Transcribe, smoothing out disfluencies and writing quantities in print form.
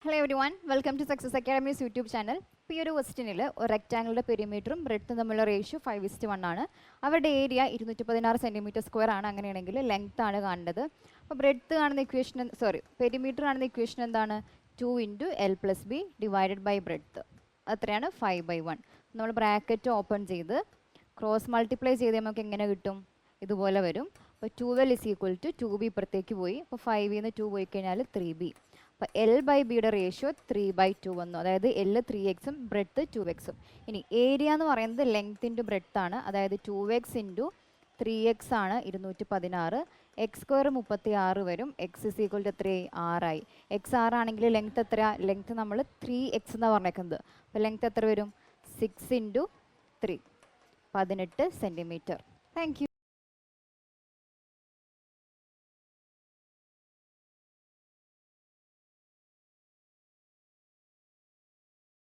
Hello everyone, welcome to Success Academy's YouTube channel. ഇപ്പോൾ ഈ ഒരു ക്വസ്റ്റ്യനിൽ ഒരു റെക്റ്റാങ്കിളുടെ പെരിമീറ്ററും ബ്രെഡ്ത്തും തമ്മിലുള്ള റേഷ്യോ 5:1 ആണ്. അവരുടെ ഏരിയ 216 cm² ആണ്. അങ്ങനെയാണെങ്കിൽ ലെങ്ത് ആണ് കാണേണ്ടത്. അപ്പോൾ ബ്രെഡ്ത്ത് കാണുന്ന ഇക്വേഷൻ പെരിമീറ്റർ കാണുന്ന ഇക്വേഷൻ എന്താണ്? 2 × L + B divided by breadth. അത്രയാണ് 5/1. നമ്മൾ ബ്രാക്കറ്റ് ഓപ്പൺ ചെയ്ത് ക്രോസ് മൾട്ടിപ്ലൈ ചെയ്ത് നമുക്ക് എങ്ങനെ കിട്ടും? ഇതുപോലെ വരും. അപ്പോൾ 2L = 2B ഇപ്പുറത്തേക്ക് പോയി. അപ്പോൾ 5 ന്ന് 2 പോയി കഴിഞ്ഞാൽ 3B. അപ്പോൾ L/Bയുടെ റേഷ്യോ 3/2 വന്നു. അതായത് L 3x ബ്രെഡ്ത്ത് 2x. ഇനി ഏരിയ എന്ന് പറയുന്നത് ലെങ്ത് ഇൻറ്റു ബ്രെഡ്ത്ത് ആണ്. അതായത് 2x × 3x ആണ് 216. x² 36 വരും. x = എത്രയായി? 6 ആയി. x 6 ആണെങ്കിൽ ലെങ്ത് എത്ര? ലെങ്ത് നമ്മൾ 3x എന്നാണ് പറഞ്ഞേക്കുന്നത്. അപ്പോൾ ലെങ്ത് എത്ര വരും? 6 × 3 18 cm. Thank you.